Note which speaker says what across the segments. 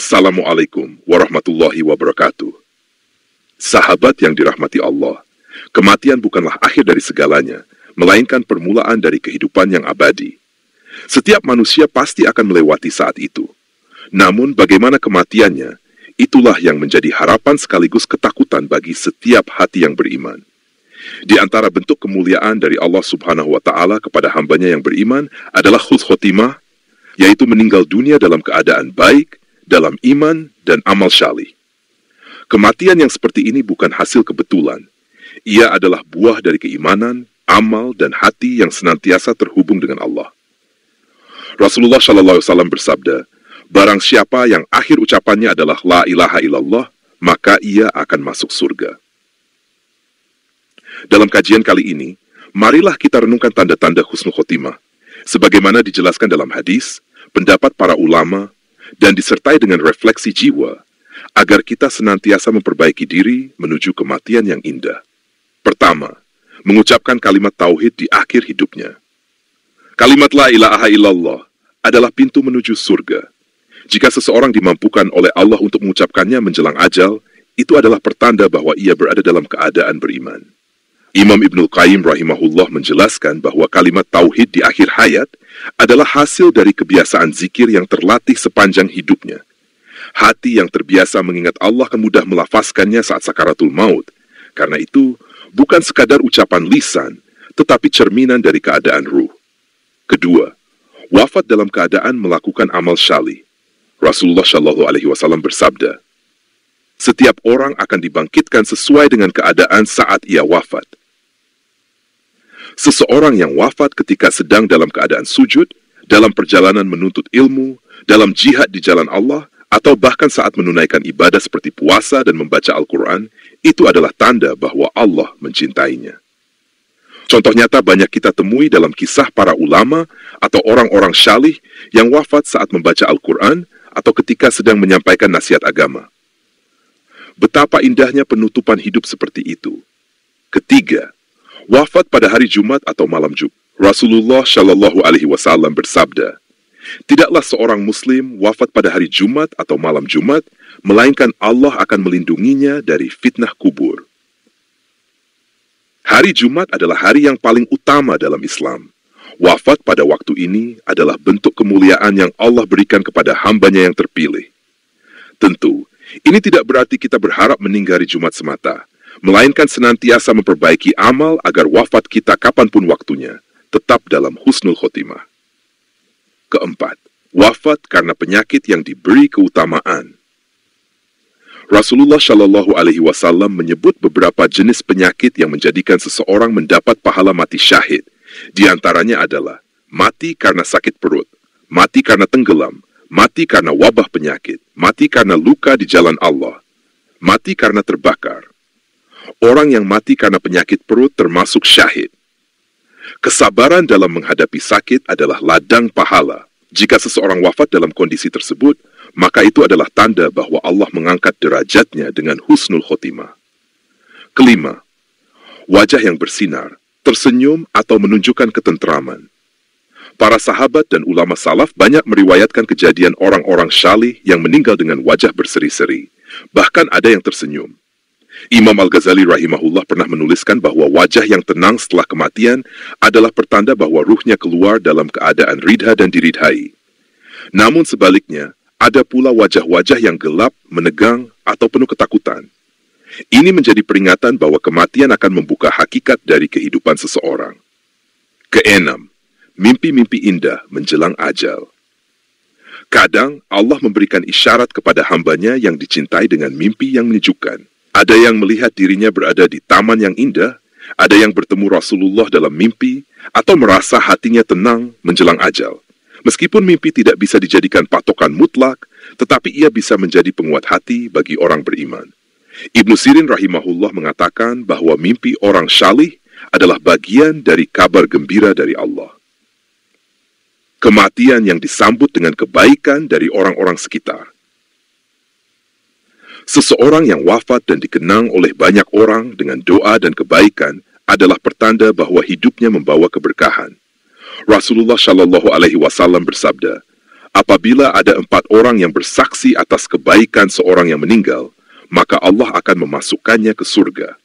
Speaker 1: Assalamualaikum warahmatullahi wabarakatuh. Sahabat yang dirahmati Allah, kematian bukanlah akhir dari segalanya, melainkan permulaan dari kehidupan yang abadi. Setiap manusia pasti akan melewati saat itu. Namun bagaimana kematiannya, itulah yang menjadi harapan sekaligus ketakutan bagi setiap hati yang beriman. Di antara bentuk kemuliaan dari Allah Subhanahu wa Ta'ala kepada hambanya yang beriman adalah husnul khotimah, yaitu meninggal dunia dalam keadaan baik, dalam iman dan amal syalih. Kematian yang seperti ini bukan hasil kebetulan. Ia adalah buah dari keimanan, amal, dan hati yang senantiasa terhubung dengan Allah. Rasulullah SAW bersabda, barang siapa yang akhir ucapannya adalah la ilaha illallah, maka ia akan masuk surga. Dalam kajian kali ini, marilah kita renungkan tanda-tanda husnul khotimah, sebagaimana dijelaskan dalam hadis, pendapat para ulama, dan disertai dengan refleksi jiwa, agar kita senantiasa memperbaiki diri menuju kematian yang indah. Pertama, mengucapkan kalimat tauhid di akhir hidupnya. Kalimat la ilaha illallah adalah pintu menuju surga. Jika seseorang dimampukan oleh Allah untuk mengucapkannya menjelang ajal, itu adalah pertanda bahwa ia berada dalam keadaan beriman. Imam Ibnul Qayyim rahimahullah menjelaskan bahwa kalimat tauhid di akhir hayat adalah hasil dari kebiasaan zikir yang terlatih sepanjang hidupnya. Hati yang terbiasa mengingat Allah akan mudah melafazkannya saat sakaratul maut. Karena itu, bukan sekadar ucapan lisan, tetapi cerminan dari keadaan ruh. Kedua, wafat dalam keadaan melakukan amal syalih. Rasulullah SAW bersabda, setiap orang akan dibangkitkan sesuai dengan keadaan saat ia wafat. Seseorang yang wafat ketika sedang dalam keadaan sujud, dalam perjalanan menuntut ilmu, dalam jihad di jalan Allah, atau bahkan saat menunaikan ibadah seperti puasa dan membaca Al-Quran, itu adalah tanda bahwa Allah mencintainya. Contoh nyata banyak kita temui dalam kisah para ulama atau orang-orang syalih yang wafat saat membaca Al-Quran atau ketika sedang menyampaikan nasihat agama. Betapa indahnya penutupan hidup seperti itu. Ketiga, wafat pada hari Jumat atau malam Jumat. Rasulullah SAW bersabda, tidaklah seorang Muslim wafat pada hari Jumat atau malam Jumat, melainkan Allah akan melindunginya dari fitnah kubur. Hari Jumat adalah hari yang paling utama dalam Islam. Wafat pada waktu ini adalah bentuk kemuliaan yang Allah berikan kepada hambanya yang terpilih. Tentu, ini tidak berarti kita berharap meninggal hari Jumat semata, melainkan senantiasa memperbaiki amal agar wafat kita kapanpun waktunya, tetap dalam husnul khotimah. Keempat, wafat karena penyakit yang diberi keutamaan. Rasulullah SAW menyebut beberapa jenis penyakit yang menjadikan seseorang mendapat pahala mati syahid. Di antaranya adalah mati karena sakit perut, mati karena tenggelam, mati karena wabah penyakit, mati karena luka di jalan Allah, mati karena terbakar. Orang yang mati karena penyakit perut termasuk syahid. Kesabaran dalam menghadapi sakit adalah ladang pahala. Jika seseorang wafat dalam kondisi tersebut, maka itu adalah tanda bahwa Allah mengangkat derajatnya dengan husnul khotimah. Kelima, wajah yang bersinar, tersenyum atau menunjukkan ketentraman. Para sahabat dan ulama salaf banyak meriwayatkan kejadian orang-orang syalih yang meninggal dengan wajah berseri-seri. Bahkan ada yang tersenyum. Imam Al-Ghazali rahimahullah pernah menuliskan bahwa wajah yang tenang setelah kematian adalah pertanda bahwa ruhnya keluar dalam keadaan ridha dan diridhai. Namun sebaliknya, ada pula wajah-wajah yang gelap, menegang, atau penuh ketakutan. Ini menjadi peringatan bahwa kematian akan membuka hakikat dari kehidupan seseorang. Keenam, mimpi-mimpi indah menjelang ajal. Kadang Allah memberikan isyarat kepada hambanya yang dicintai dengan mimpi yang menyejukkan. Ada yang melihat dirinya berada di taman yang indah, ada yang bertemu Rasulullah dalam mimpi, atau merasa hatinya tenang menjelang ajal. Meskipun mimpi tidak bisa dijadikan patokan mutlak, tetapi ia bisa menjadi penguat hati bagi orang beriman. Ibnu Sirin rahimahullah mengatakan bahwa mimpi orang syalih adalah bagian dari kabar gembira dari Allah. Kematian yang disambut dengan kebaikan dari orang-orang sekitar. Seseorang yang wafat dan dikenang oleh banyak orang dengan doa dan kebaikan adalah pertanda bahwa hidupnya membawa keberkahan. Rasulullah SAW bersabda, Apabila ada 4 orang yang bersaksi atas kebaikan seorang yang meninggal, maka Allah akan memasukkannya ke surga.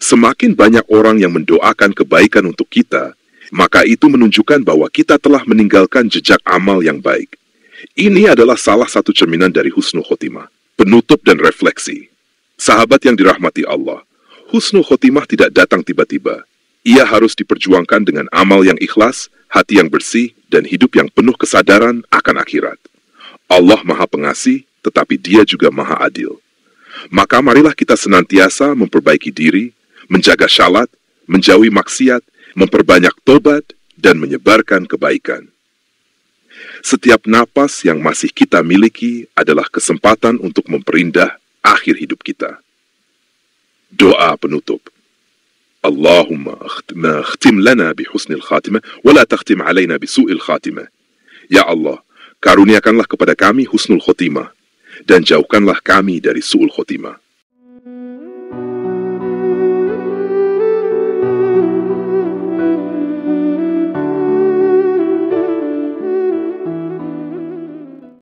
Speaker 1: Semakin banyak orang yang mendoakan kebaikan untuk kita, maka itu menunjukkan bahwa kita telah meninggalkan jejak amal yang baik. Ini adalah salah satu cerminan dari husnul khotimah. Penutup dan refleksi. Sahabat yang dirahmati Allah, husnul khotimah tidak datang tiba-tiba. Ia harus diperjuangkan dengan amal yang ikhlas, hati yang bersih, dan hidup yang penuh kesadaran akan akhirat. Allah Maha Pengasih, tetapi Dia juga Maha Adil. Maka marilah kita senantiasa memperbaiki diri, menjaga syalat, menjauhi maksiat, memperbanyak tobat, dan menyebarkan kebaikan. Setiap napas yang masih kita miliki adalah kesempatan untuk memperindah akhir hidup kita. Doa penutup. Allahumma akhtim lana bihusnil khatimah, wa la takhtim alaina bisu'il khatimah. Ya Allah, karuniakanlah kepada kami husnul khotimah, dan jauhkanlah kami dari su'ul khotimah.